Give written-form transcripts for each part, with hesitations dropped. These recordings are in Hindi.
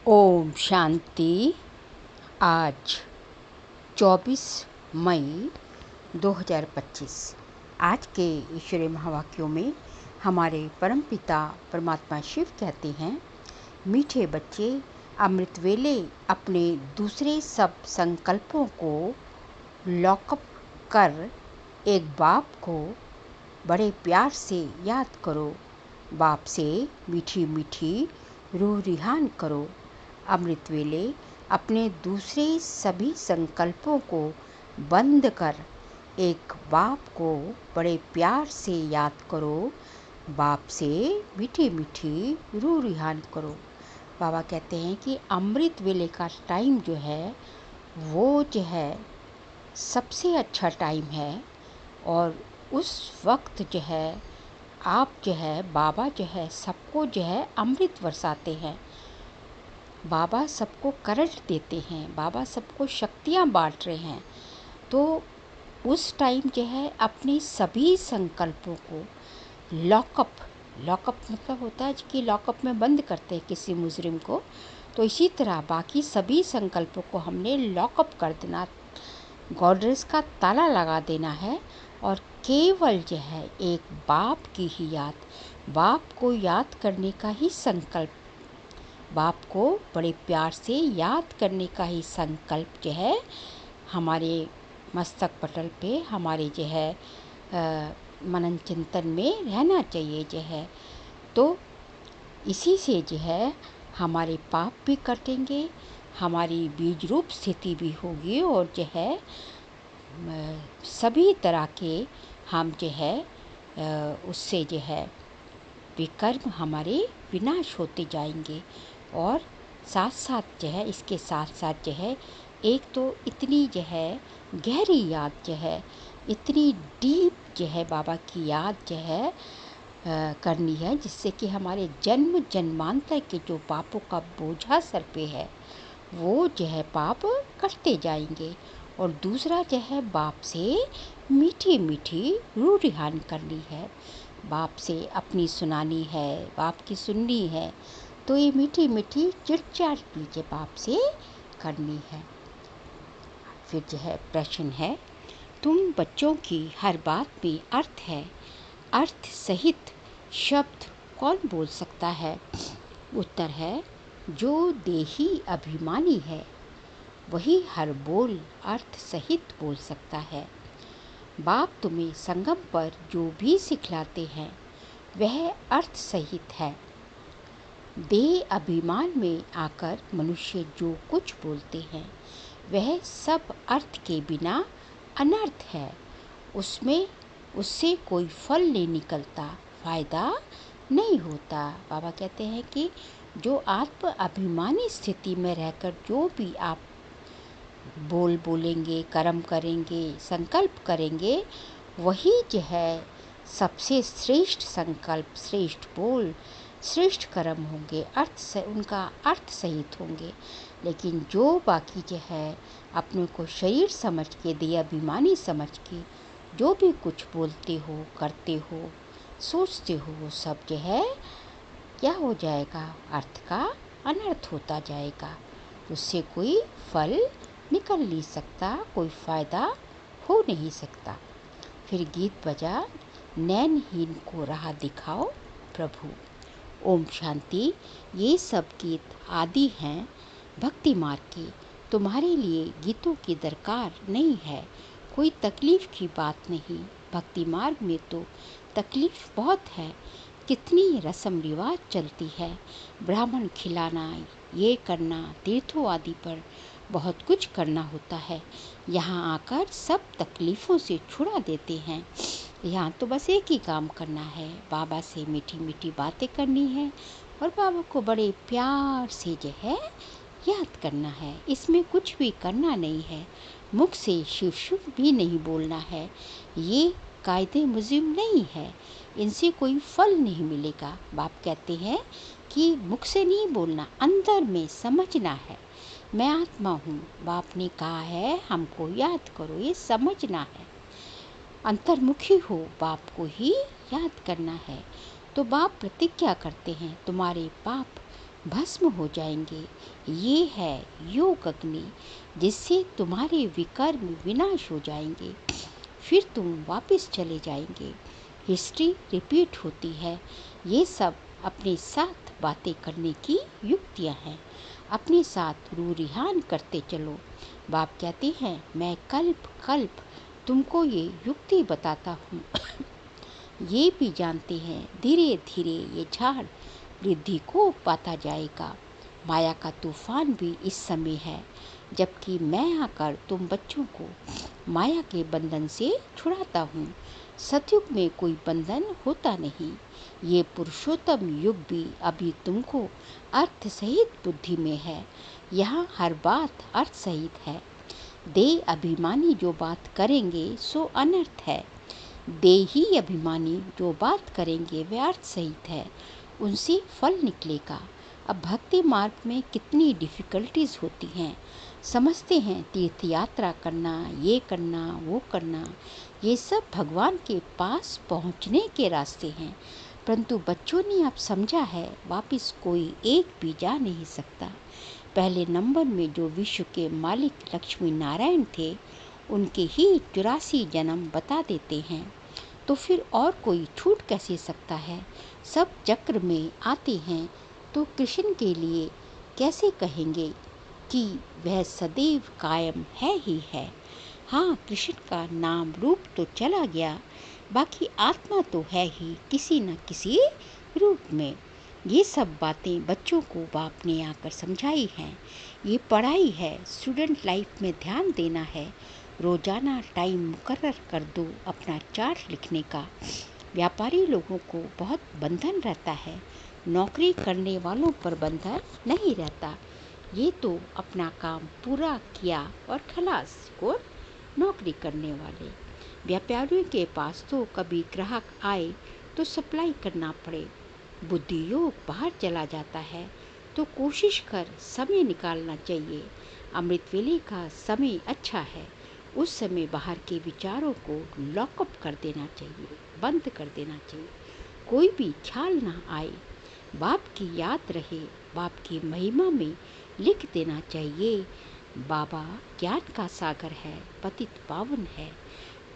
ओम शांति। आज 24 मई 2025। आज के ईश्वरीय महावाक्यों में हमारे परमपिता परमात्मा शिव कहते हैं, मीठे बच्चे अमृत वेले अपने दूसरे सब संकल्पों को लॉकअप कर एक बाप को बड़े प्यार से याद करो। बाप से मीठी मीठी रूह रिहान करो। अमृत वेले अपने दूसरे सभी संकल्पों को बंद कर एक बाप को बड़े प्यार से याद करो। बाप से मीठी मीठी रूह रिहान करो। बाबा कहते हैं कि अमृत वेले का टाइम जो है वो जो है सबसे अच्छा टाइम है, और उस वक्त जो है आप जो है बाबा जो है सबको जो है अमृत बरसाते हैं। बाबा सबको करंट देते हैं, बाबा सबको शक्तियाँ बांट रहे हैं। तो उस टाइम जो है अपने सभी संकल्पों को लॉकअप मतलब होता है कि लॉकअप में बंद करते हैं किसी मुजरिम को। तो इसी तरह बाकी सभी संकल्पों को हमने लॉकअप कर देना, गॉड्रेज का ताला लगा देना है, और केवल जो है एक बाप की ही याद, बाप को याद करने का ही संकल्प, बाप को बड़े प्यार से याद करने का ही संकल्प जो है हमारे मस्तक पटल पे, हमारे जो है मनन चिंतन में रहना चाहिए जो है। तो इसी से जो है हमारे पाप भी कटेंगे, हमारी बीज रूप स्थिति भी होगी, और जो है सभी तरह के हम जो है उससे जो है विकर्म हमारे विनाश होते जाएंगे। और साथ साथ जो है इसके साथ साथ जो है एक तो इतनी जो है गहरी याद जो है, इतनी डीप जो है बाबा की याद जो है करनी है, जिससे कि हमारे जन्म जन्मांतर के जो पापों का बोझा सर पे है वो जो है पाप कटते जाएंगे। और दूसरा जो है बाप से मीठी मीठी रूह रिहान करनी है, बाप से अपनी सुनानी है, बाप की सुननी है। तो ये मीठी मीठी चिटचाट भी जो बाप से करनी है। फिर जो है प्रश्न है, तुम बच्चों की हर बात में अर्थ है, अर्थ सहित शब्द कौन बोल सकता है? उत्तर है, जो देही अभिमानी है वही हर बोल अर्थ सहित बोल सकता है। बाप तुम्हें संगम पर जो भी सिखलाते हैं वह अर्थ सहित है। देह अभिमान में आकर मनुष्य जो कुछ बोलते हैं वह सब अर्थ के बिना अनर्थ है। उससे कोई फल नहीं निकलता, फायदा नहीं होता। बाबा कहते हैं कि जो आत्म अभिमानी स्थिति में रहकर जो भी आप बोलेंगे, कर्म करेंगे, संकल्प करेंगे, वही जो है सबसे श्रेष्ठ संकल्प, श्रेष्ठ बोल, श्रेष्ठ कर्म होंगे, उनका अर्थ सहित होंगे। लेकिन जो बाकी जो है अपने को शरीर समझ के, देह अभिमानी समझ के जो भी कुछ बोलते हो, करते हो, सोचते हो, वो सब जो है क्या हो जाएगा, अर्थ का अनर्थ होता जाएगा। उससे कोई फल निकल नहीं सकता, कोई फ़ायदा हो नहीं सकता। फिर गीत बजा, नैनहीन को राह दिखाओ प्रभु। ओम शांति। ये सब गीत आदि हैं भक्ति मार्ग के। तुम्हारे लिए गीतों की दरकार नहीं है, कोई तकलीफ़ की बात नहीं। भक्ति मार्ग में तो तकलीफ़ बहुत है, कितनी रस्म रिवाज चलती है, ब्राह्मण खिलाना, ये करना, तीर्थों आदि पर बहुत कुछ करना होता है। यहाँ आकर सब तकलीफ़ों से छुड़ा देते हैं। यहाँ तो बस एक ही काम करना है, बाबा से मीठी मीठी बातें करनी है, और बाबा को बड़े प्यार से जो है याद करना है। इसमें कुछ भी करना नहीं है, मुख से शिव शिव भी नहीं बोलना है। ये कायदे मुजिम नहीं है, इनसे कोई फल नहीं मिलेगा। बाप कहते हैं कि मुख से नहीं बोलना, अंदर में समझना है, मैं आत्मा हूँ। बाप ने कहा है हमको याद करो, ये समझना है। अंतर्मुखी हो, बाप को ही याद करना है। तो बाप प्रतिज्ञा करते हैं, तुम्हारे पाप भस्म हो जाएंगे। ये है योग अग्नि, जिससे तुम्हारे विकर्म विनाश हो जाएंगे। फिर तुम वापस चले जाएंगे। हिस्ट्री रिपीट होती है। ये सब अपने साथ बातें करने की युक्तियाँ हैं। अपने साथ रूरिहान करते चलो। बाप कहते हैं, मैं कल्प कल्प तुमको ये युक्ति बताता हूँ। ये भी जानते हैं धीरे धीरे ये झाड़ वृद्धि को पाता जाएगा। माया का तूफान भी इस समय है, जबकि मैं आकर तुम बच्चों को माया के बंधन से छुड़ाता हूँ। सतयुग में कोई बंधन होता नहीं। ये पुरुषोत्तम युग भी अभी तुमको अर्थ सहित बुद्धि में है। यहाँ हर बात अर्थ सहित है। देह अभिमानी जो बात करेंगे सो अनर्थ है। देही अभिमानी जो बात करेंगे वे अर्थ सहित है। उनसे फल निकलेगा। अब भक्ति मार्ग में कितनी डिफ़िकल्टीज होती हैं। समझते हैं तीर्थ यात्रा करना, ये करना, वो करना, ये सब भगवान के पास पहुंचने के रास्ते हैं। परंतु बच्चों ने अब समझा है, वापस कोई एक भी जा नहीं सकता। पहले नंबर में जो विश्व के मालिक लक्ष्मी नारायण थे, उनके ही 84 जन्म बता देते हैं। तो फिर और कोई छूट कैसे सकता है। सब चक्र में आते हैं, तो कृष्ण के लिए कैसे कहेंगे कि वह सदैव कायम है ही है। हाँ, कृष्ण का नाम रूप तो चला गया, बाकी आत्मा तो है ही किसी न किसी रूप में। ये सब बातें बच्चों को बाप ने आकर समझाई हैं। ये पढ़ाई है, स्टूडेंट लाइफ में ध्यान देना है। रोज़ाना टाइम मुकर्रर कर दो अपना चार्ट लिखने का। व्यापारी लोगों को बहुत बंधन रहता है, नौकरी करने वालों पर बंधन नहीं रहता। ये तो अपना काम पूरा किया और खलास को नौकरी करने वाले। व्यापारियों के पास तो कभी ग्राहक आए तो सप्लाई करना पड़े। बुद्धि योग बाहर चला जाता है तो कोशिश कर समय निकालना चाहिए। अमृत वेले का समय अच्छा है। उस समय बाहर के विचारों को लॉकअप कर देना चाहिए, बंद कर देना चाहिए। कोई भी ख्याल ना आए। बाप की याद रहे, बाप की महिमा में लिख देना चाहिए। बाबा ज्ञान का सागर है, पतित पावन है।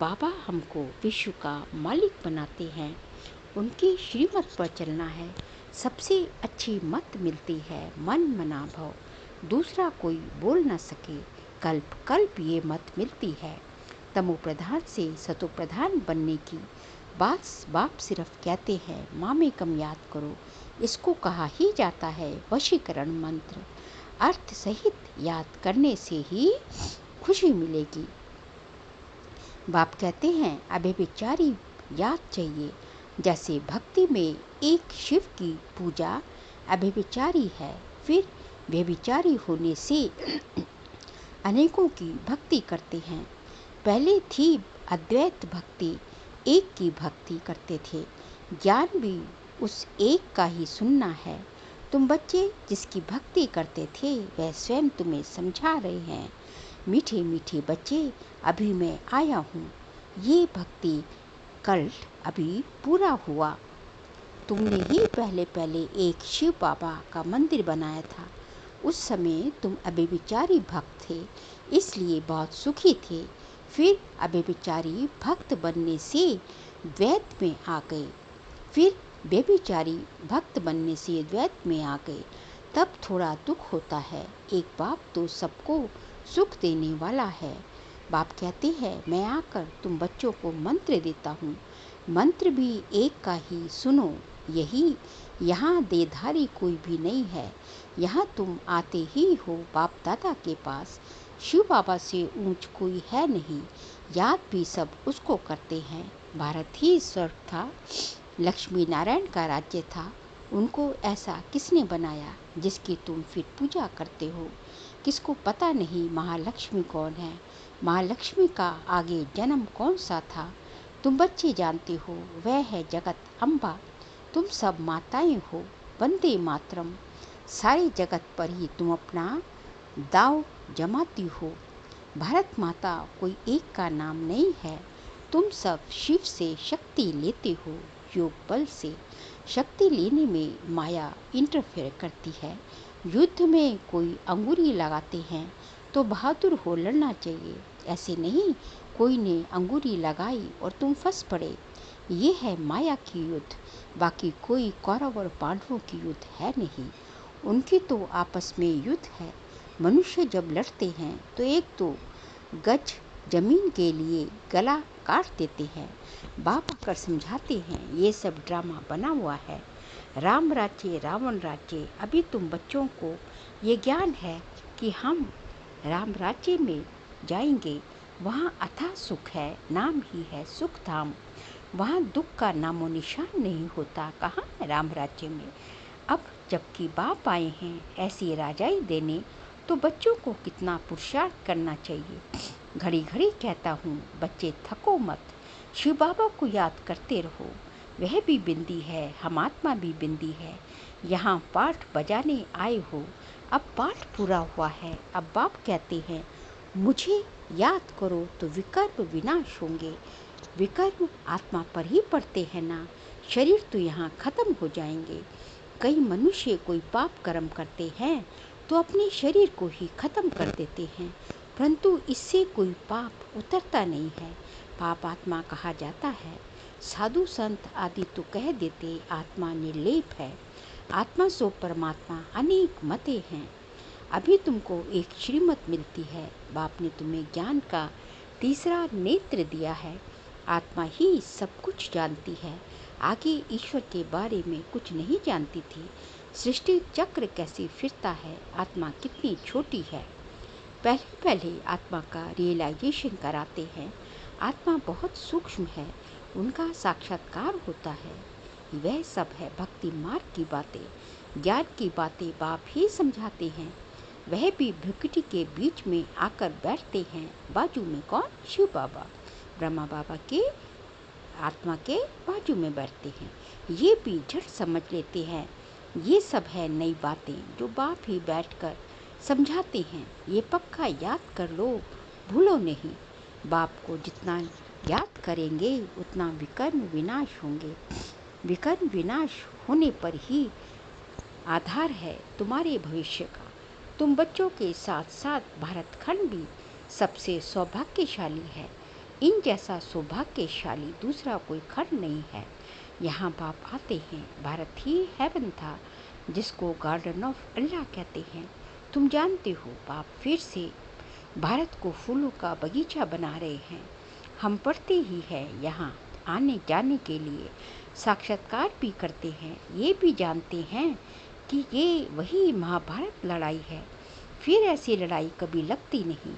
बाबा हमको विश्व का मालिक बनाते हैं। उनकी श्रीमत पर चलना है। सबसे अच्छी मत मिलती है मन मना भव, दूसरा कोई बोल न सके। कल्प कल्प ये मत मिलती है। तमो प्रधान से सतो प्रधान बनने की बाप सिर्फ कहते हैं, मामे कम याद करो। इसको कहा ही जाता है वशीकरण मंत्र। अर्थ सहित याद करने से ही खुशी मिलेगी। बाप कहते हैं, अभिविचारी याद चाहिए। जैसे भक्ति में एक शिव की पूजा अभिविचारी है, फिर व्यभिचारी होने से अनेकों की भक्ति करते हैं। पहले थी अद्वैत भक्ति, एक की भक्ति करते थे। ज्ञान भी उस एक का ही सुनना है। तुम बच्चे जिसकी भक्ति करते थे वह स्वयं तुम्हें समझा रहे हैं। मीठे मीठे बच्चे, अभी मैं आया हूँ। ये भक्ति कल्ट अभी पूरा हुआ। तुमने ही पहले पहले एक शिव बाबा का मंदिर बनाया था। उस समय तुम अभिविचारी भक्त थे, इसलिए बहुत सुखी थे। फिर अभिविचारी भक्त बनने से द्वैत में आ गए। फिर व्यभिचारी भक्त बनने से द्वैत में आ गए। तब थोड़ा दुख होता है। एक बाप तो सबको सुख देने वाला है। बाप कहते हैं, मैं आकर तुम बच्चों को मंत्र देता हूँ। मंत्र भी एक का ही सुनो। यही यहाँ देधारी कोई भी नहीं है। यहाँ तुम आते ही हो बाप दादा के पास। शिव बाबा से ऊंच कोई है नहीं। याद भी सब उसको करते हैं। भारत ही स्वर्ग था, लक्ष्मी नारायण का राज्य था। उनको ऐसा किसने बनाया जिसकी तुम फिर पूजा करते हो। किसको पता नहीं महालक्ष्मी कौन है। महालक्ष्मी का आगे जन्म कौन सा था। तुम बच्चे जानते हो, वह है जगत अम्बा। तुम सब माताएं हो। वंदे मातरम। सारे जगत पर ही तुम अपना दाव जमाती हो। भारत माता कोई एक का नाम नहीं है। तुम सब शिव से शक्ति लेते हो, योग बल से। शक्ति लेने में माया इंटरफेयर करती है। युद्ध में कोई अंगुरी लगाते हैं तो बहादुर हो लड़ना चाहिए। ऐसे नहीं कोई ने अंगुरी लगाई और तुम फंस पड़े। ये है माया की युद्ध, बाकी कोई कौरव और पांडवों की युद्ध है नहीं। उनकी तो आपस में युद्ध है। मनुष्य जब लड़ते हैं तो एक दो गज जमीन के लिए गला काट देते हैं। बाप आकर समझाते हैं ये सब ड्रामा बना हुआ है। राम राज्य रावण राज्य। अभी तुम बच्चों को ये ज्ञान है कि हम राम राज्य में जाएंगे, वहाँ अथाह सुख है, नाम ही है सुख धाम। वहाँ दुख का नामो निशान नहीं होता। कहाँ राम राज्य में। अब जबकि बाप आए हैं ऐसी राजाई देने, तो बच्चों को कितना पुरुषार्थ करना चाहिए। घड़ी घड़ी कहता हूँ बच्चे थको मत, शिव बाबा को याद करते रहो। वह भी बिंदी है, हम आत्मा भी बिंदी है। यहाँ पाठ बजाने आए हो, अब पाठ पूरा हुआ है। अब बाप कहते हैं मुझे याद करो तो विकर्म विनाश होंगे। विकर्म आत्मा पर ही पड़ते हैं ना, शरीर तो यहाँ खत्म हो जाएंगे। कई मनुष्य कोई पाप कर्म करते हैं तो अपने शरीर को ही खत्म कर देते हैं, परंतु इससे कोई पाप उतरता नहीं है। पाप आत्मा कहा जाता है। साधु संत आदि तो कह देते आत्मा निर्लेप है। आत्मा सो परमात्मा अनेक मते हैं। अभी तुमको एक श्रीमत मिलती है। बाप ने तुम्हें ज्ञान का तीसरा नेत्र दिया है। आत्मा ही सब कुछ जानती है, आगे ईश्वर के बारे में कुछ नहीं जानती थी। सृष्टि चक्र कैसे फिरता है, आत्मा कितनी छोटी है। पहले पहले आत्मा का रियलाइजेशन कराते हैं। आत्मा बहुत सूक्ष्म है, उनका साक्षात्कार होता है। वह सब है भक्ति मार्ग की बातें, ज्ञान की बातें बाप ही समझाते हैं। वह भी भ्रुकुटी के बीच में आकर बैठते हैं। बाजू में कौन? शिव बाबा। ब्रह्मा बाबा के आत्मा के बाजू में बैठते हैं। ये भी झट समझ लेते हैं। ये सब है नई बातें जो बाप ही बैठकर समझाते हैं। ये पक्का याद कर लो, भूलो नहीं। बाप को जितना याद करेंगे उतना विकर्म विनाश होंगे। विकर्म विनाश होने पर ही आधार है तुम्हारे भविष्य का। तुम बच्चों के साथ साथ भारत खंड भी सबसे सौभाग्यशाली है। इन जैसा सौभाग्यशाली दूसरा कोई खंड नहीं है। यहाँ बाप आते हैं। भारत ही हेवन था, जिसको गार्डन ऑफ अल्लाह कहते हैं। तुम जानते हो बाप फिर से भारत को फूलों का बगीचा बना रहे हैं। हम पढ़ते ही हैं यहाँ आने जाने के लिए, साक्षात्कार भी करते हैं। ये भी जानते हैं कि ये वही महाभारत लड़ाई है। फिर ऐसी लड़ाई कभी लगती नहीं।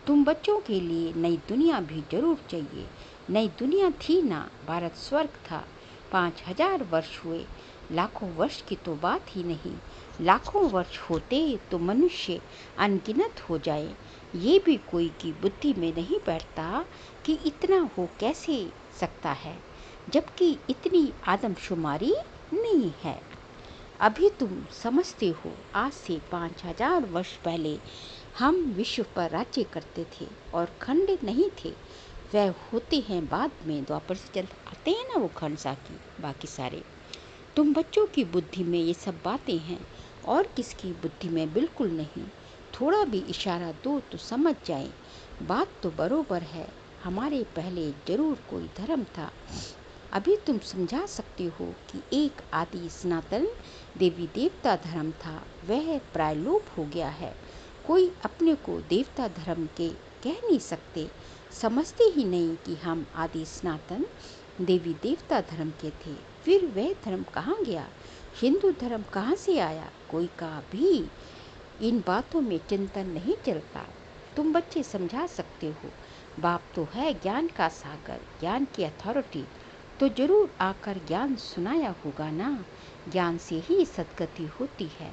तुम बच्चों के लिए नई दुनिया भी जरूर चाहिए। नई दुनिया थी ना, भारत स्वर्ग था। 5000 वर्ष हुए, लाखों वर्ष की तो बात ही नहीं। लाखों वर्ष होते तो मनुष्य अनगिनत हो जाए। ये भी कोई की बुद्धि में नहीं बैठता कि इतना हो कैसे सकता है, जबकि इतनी आदमशुमारी नहीं है। अभी तुम समझते हो, आज से 5000 वर्ष पहले हम विश्व पर राज्य करते थे और खंड नहीं थे। वह होते हैं बाद में, द्वापर से चल आते हैं ना वो खंड साकी बाकी सारे। तुम बच्चों की बुद्धि में ये सब बातें हैं और किसकी बुद्धि में बिल्कुल नहीं। थोड़ा भी इशारा दो तो समझ जाए। बात तो बरोबर है, हमारे पहले जरूर कोई धर्म था। अभी तुम समझा सकते हो कि एक आदि सनातन देवी देवता धर्म था, वह प्रायलोप हो गया है। कोई अपने को देवता धर्म के कह नहीं सकते। समझते ही नहीं कि हम आदि सनातन देवी देवता धर्म के थे। फिर वह धर्म कहाँ गया? हिंदू धर्म कहाँ से आया? कोई का भी इन बातों में चिंतन नहीं चलता। तुम बच्चे समझा सकते हो। बाप तो है ज्ञान का सागर, ज्ञान की अथॉरिटी, तो जरूर आकर ज्ञान सुनाया होगा ना। ज्ञान से ही सद्गति होती है,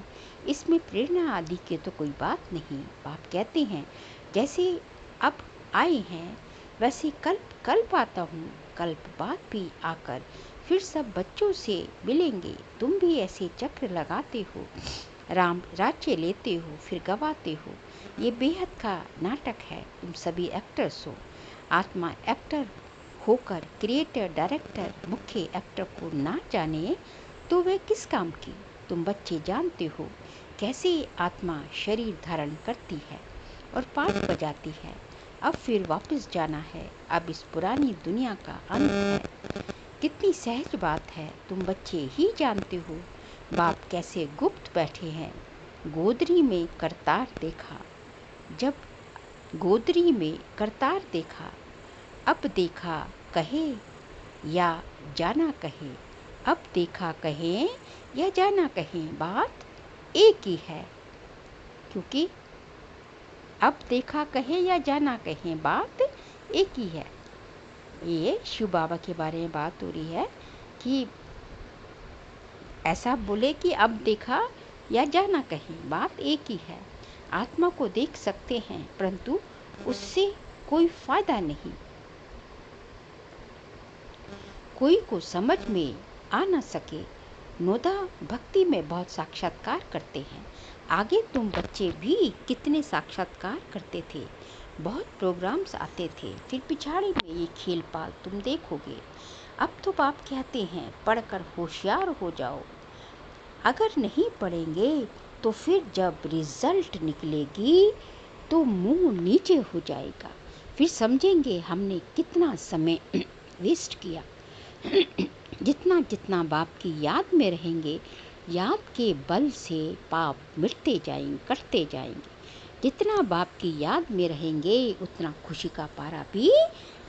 इसमें प्रेरणा आदि की तो कोई बात नहीं। बाप कहते हैं जैसे अब आए हैं वैसे कल्प कल्प आता हूँ। कल्प बाद भी आकर फिर सब बच्चों से मिलेंगे। तुम भी ऐसे चक्र लगाते हो, राम राज्य लेते हो फिर गवाते हो। ये बेहद का नाटक है। तुम सभी एक्टर्स हो। आत्मा एक्टर होकर क्रिएटर डायरेक्टर मुख्य एक्टर को ना जाने तो वह किस काम की? तुम बच्चे जानते हो कैसे आत्मा शरीर धारण करती है और पाठ बजाती है। अब फिर वापस जाना है, अब इस पुरानी दुनिया का अंत है। कितनी सहज बात है, तुम बच्चे ही जानते हो बाप कैसे गुप्त बैठे हैं। गोदरी में करतार देखा, जब गोदरी में करतार देखा, अब देखा कहे या जाना कहे, अब देखा कहें या जाना कहें, बात एक ही है। क्योंकि अब देखा कहे या जाना कहें, बात एक ही है। ये शिव बाबा के बारे में बात हो रही है कि ऐसा बोले कि अब देखा या जाना कहें, बात एक ही है। आत्मा को देख सकते हैं परंतु उससे कोई फायदा नहीं। कोई को समझ में आ न सके। नोदा भक्ति में बहुत साक्षात्कार करते हैं। आगे तुम बच्चे भी कितने साक्षात्कार करते थे, बहुत प्रोग्राम्स आते थे, फिर पिछाड़ी में ये खेल पाल तुम देखोगे। अब तो बाप कहते हैं पढ़कर होशियार हो जाओ। अगर नहीं पढ़ेंगे तो फिर जब रिजल्ट निकलेगी तो मुंह नीचे हो जाएगा। फिर समझेंगे हमने कितना समय वेस्ट किया। जितना जितना बाप की याद में रहेंगे, याद के बल से पाप मिटते जाएंगे, कटते जाएंगे। जितना बाप की याद में रहेंगे उतना खुशी का पारा भी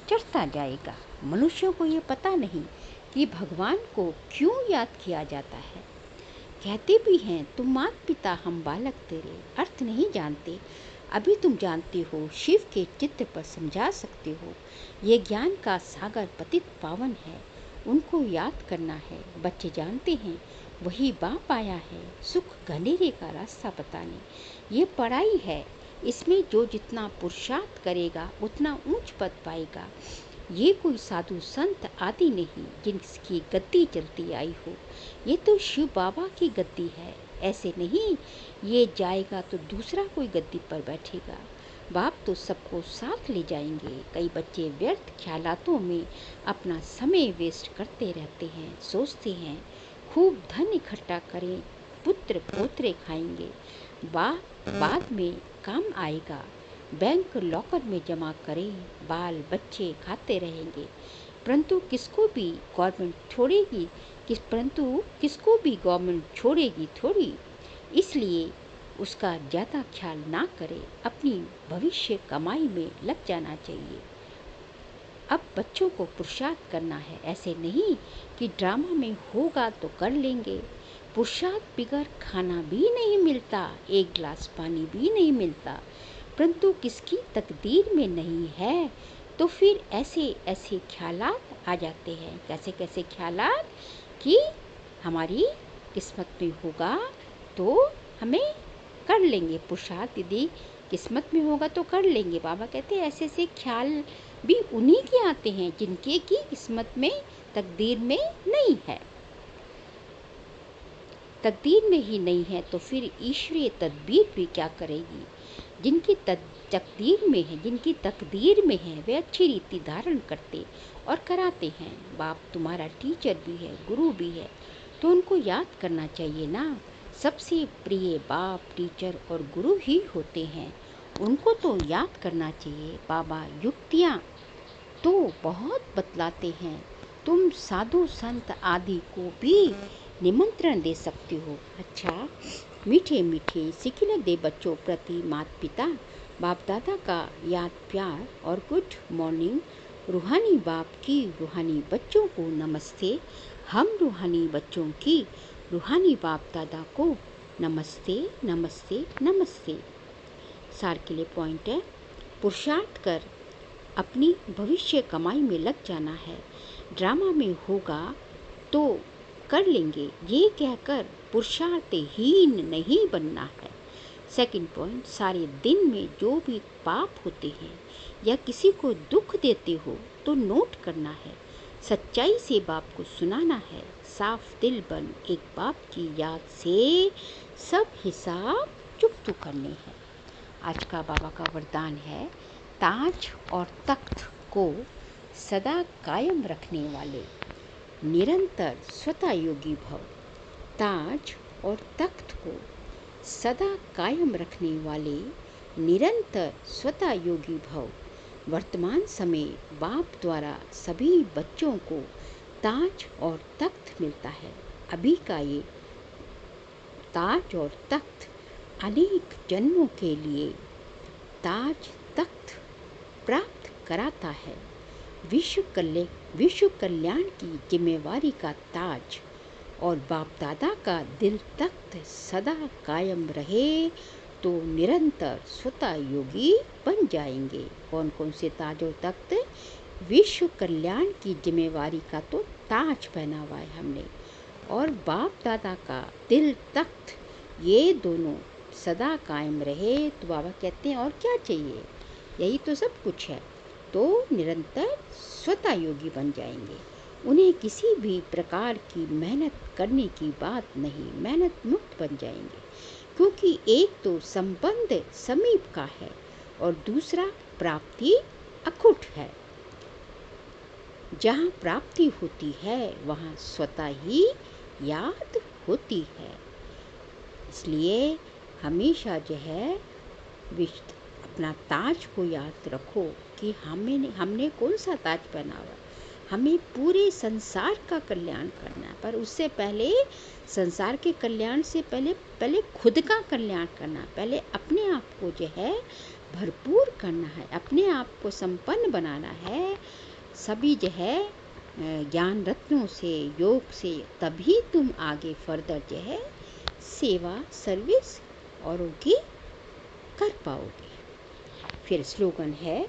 चढ़ता जाएगा। मनुष्यों को ये पता नहीं कि भगवान को क्यों याद किया जाता है। कहते भी हैं तुम मात पिता हम बालक तेरे, अर्थ नहीं जानते। अभी तुम जानते हो, शिव के चित्र पर समझा सकते हो। ये ज्ञान का सागर पतित पावन है, उनको याद करना है। बच्चे जानते हैं वही बाप आया है सुख घनेरे का रास्ता बताने। ये पढ़ाई है, इसमें जो जितना पुरुषार्थ करेगा उतना ऊंच पद पाएगा। ये कोई साधु संत आदि नहीं जिनकी गद्दी चलती आई हो, ये तो शिव बाबा की गद्दी है। ऐसे नहीं ये जाएगा तो दूसरा कोई गद्दी पर बैठेगा। बाप तो सबको साथ ले जाएंगे। कई बच्चे व्यर्थ ख्यालातों में अपना समय वेस्ट करते रहते हैं, सोचते हैं खूब धन इकट्ठा करें, पुत्र पोतरे खाएंगे, बाद में काम आएगा। बैंक लॉकर में जमा करें, बाल बच्चे खाते रहेंगे। परंतु किसको भी गवर्नमेंट छोड़ेगी थोड़ी। इसलिए उसका ज़्यादा ख्याल ना करे, अपनी भविष्य कमाई में लग जाना चाहिए। अब बच्चों को पुरुषार्थ करना है, ऐसे नहीं कि ड्रामा में होगा तो कर लेंगे। पुरुषार्थ बगैर खाना भी नहीं मिलता, एक गिलास पानी भी नहीं मिलता। परंतु किसकी तकदीर में नहीं है तो फिर ऐसे ऐसे ख्यालात आ जाते हैं। कैसे कैसे ख्यालात कि हमारी किस्मत में होगा तो हमें कर लेंगे, पुरुषार्थ यदि किस्मत में होगा तो कर लेंगे। बाबा कहते हैं ऐसे ऐसे ख्याल भी उन्हीं के आते हैं जिनके की किस्मत में तकदीर में नहीं है। तकदीर में ही नहीं है तो फिर ईश्वरीय तदबीर भी क्या करेगी। जिनकी तकदीर में है, जिनकी तकदीर में है, वे अच्छी रीति धारण करते और कराते हैं। बाप तुम्हारा टीचर भी है, गुरु भी है, तो उनको याद करना चाहिए ना। सबसे प्रिय बाप, टीचर और गुरु ही होते हैं, उनको तो याद करना चाहिए। बाबा युक्तियाँ तो बहुत बतलाते हैं, तुम साधु संत आदि को भी निमंत्रण दे सकते हो। अच्छा, मीठे मीठे सिखने दे बच्चों प्रति माता पिता बाप दादा का याद प्यार और गुड मॉर्निंग। रूहानी बाप की रूहानी बच्चों को नमस्ते। हम रूहानी बच्चों की रूहानी बाप दादा को नमस्ते नमस्ते नमस्ते। सार के लिए पॉइंट है, पुरुषार्थ कर अपनी भविष्य कमाई में लग जाना है। ड्रामा में होगा तो कर लेंगे, ये कहकर पुरुषार्थहीन नहीं बनना है। सेकंड पॉइंट, सारे दिन में जो भी पाप होते हैं या किसी को दुख देते हो तो नोट करना है, सच्चाई से बाप को सुनाना है। साफ दिल बन एक बाप की याद से सब हिसाब चुकता करने हैं। आज का बाबा का वरदान है, ताज और तख्त को सदा कायम रखने वाले निरंतर स्वतः योगी भव। ताज और तख्त को सदा कायम रखने वाले निरंतर स्वतः योगी भव। वर्तमान समय बाप द्वारा सभी बच्चों को ताज और तख्त मिलता है। अभी का ये ताज और तख्त अनेक जन्मों के लिए ताज तख्त प्राप्त कराता है। विश्व कल्याण की जिम्मेवारी का ताज और बाप दादा का दिल तख्त सदा कायम रहे तो निरंतर स्वतः योगी बन जाएंगे। कौन कौन से ताज और तख्त? विश्व कल्याण की जिम्मेवारी का तो ताज पहना हुआ है हमने, और बाप दादा का दिल तख्त, ये दोनों सदा कायम रहे तो बाबा कहते हैं और क्या चाहिए, यही तो सब कुछ है। तो निरंतर स्वतः योगी बन जाएंगे। उन्हें किसी भी प्रकार की मेहनत करने की बात नहीं, मेहनत मुक्त बन जाएंगे, क्योंकि एक तो संबंध समीप का है और दूसरा प्राप्ति अखुट है। जहाँ प्राप्ति होती है वहाँ स्वतः ही याद होती है। इसलिए हमेशा जो है अपना ताज को याद रखो कि हमने कौन सा ताज पहना हुआ। हमें पूरे संसार का कल्याण करना है, पर उससे पहले संसार के कल्याण से पहले खुद का कल्याण करना। पहले अपने आप को जो है भरपूर करना है, अपने आप को संपन्न बनाना है सभी जो है ज्ञान रत्नों से, योग से, तभी तुम आगे फर्दर जो है सेवा सर्विस औरों की कर पाओगे। फिर स्लोगन है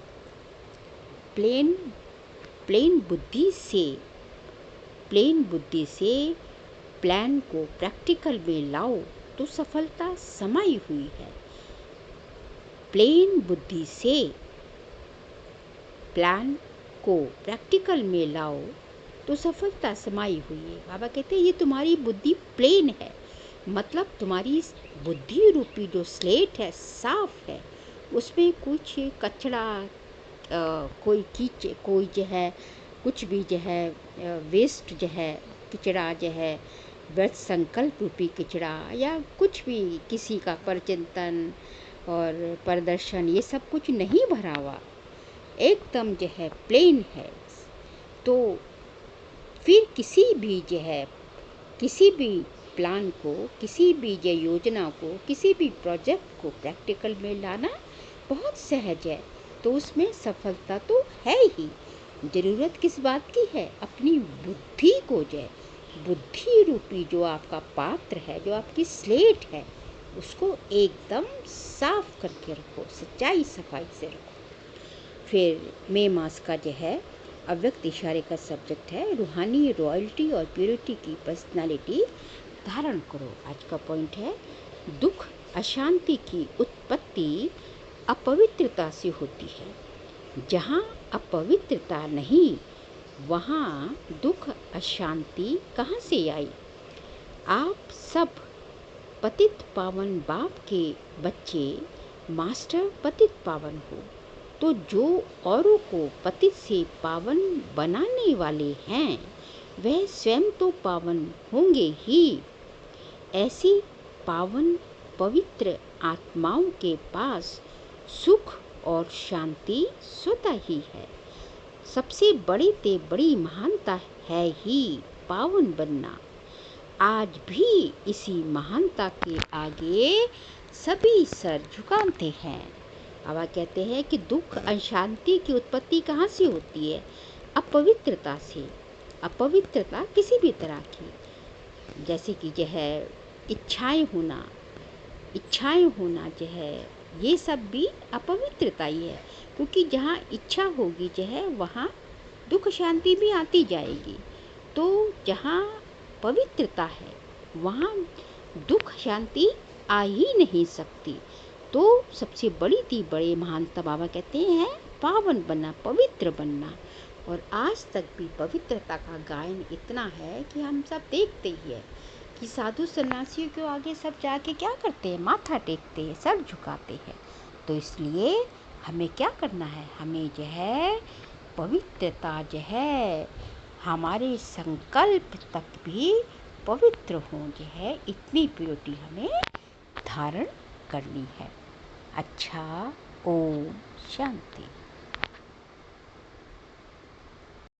प्लेन बुद्धि से प्लान को प्रैक्टिकल में लाओ तो सफलता समाई हुई है। प्लेन बुद्धि से प्लान को प्रैक्टिकल में लाओ तो सफलता समाई हुई है। बाबा कहते हैं ये तुम्हारी बुद्धि प्लेन है, मतलब तुम्हारी बुद्धि रूपी जो स्लेट है साफ है, उसमें कुछ कचरा कोई जो है कुछ भी जो है वेस्ट जो है कचरा जो है व्यर्थ संकल्प रूपी कचरा या कुछ भी किसी का परचिंतन और प्रदर्शन, ये सब कुछ नहीं भरा हुआ, एकदम जो है प्लेन है। तो फिर किसी भी जो है किसी भी प्लान को, किसी भी जो योजना को, किसी भी प्रोजेक्ट को प्रैक्टिकल में लाना बहुत सहज है। तो उसमें सफलता तो है ही। ज़रूरत किस बात की है? अपनी बुद्धि को जो है, बुद्धि रूपी जो आपका पात्र है, जो आपकी स्लेट है, उसको एकदम साफ करके रखो, सच्चाई सफाई से रखो। फिर मई मास का जो है अव्यक्त इशारे का सब्जेक्ट है रूहानी रॉयल्टी और प्योरिटी की पर्सनालिटी धारण करो। आज का पॉइंट है दुख अशांति की उत्पत्ति अपवित्रता से होती है। जहाँ अपवित्रता नहीं वहाँ दुख अशांति कहाँ से आई? आप सब पतित पावन बाप के बच्चे मास्टर पतित पावन हो, तो जो औरों को पतित से पावन बनाने वाले हैं वह स्वयं तो पावन होंगे ही। ऐसी पावन पवित्र आत्माओं के पास सुख और शांति स्वतः ही है। सबसे बड़ी महानता है ही पावन बनना। आज भी इसी महानता के आगे सभी सर झुकाते हैं। बाबा कहते हैं कि दुख अशांति की उत्पत्ति कहाँ से होती है? अपवित्रता से। अपवित्रता किसी भी तरह की, जैसे कि जो है इच्छाएं होना जो है, ये सब भी अपवित्रता ही है, क्योंकि जहाँ इच्छा होगी जो है वहाँ दुख शांति भी आती जाएगी। तो जहाँ पवित्रता है वहाँ दुख शांति आ ही नहीं सकती। तो सबसे बड़ी महानता बाबा कहते हैं पावन बनना, पवित्र बनना। और आज तक भी पवित्रता का गायन इतना है कि हम सब देखते ही है कि साधु सन्यासियों के आगे सब जाके क्या करते हैं? माथा टेकते हैं, सर झुकाते हैं। तो इसलिए हमें क्या करना है? हमें जो है पवित्रता जो है हमारे संकल्प तक भी पवित्र होंगे है, इतनी प्योरिटी हमें धारण करनी है। अच्छा, ओम शांति।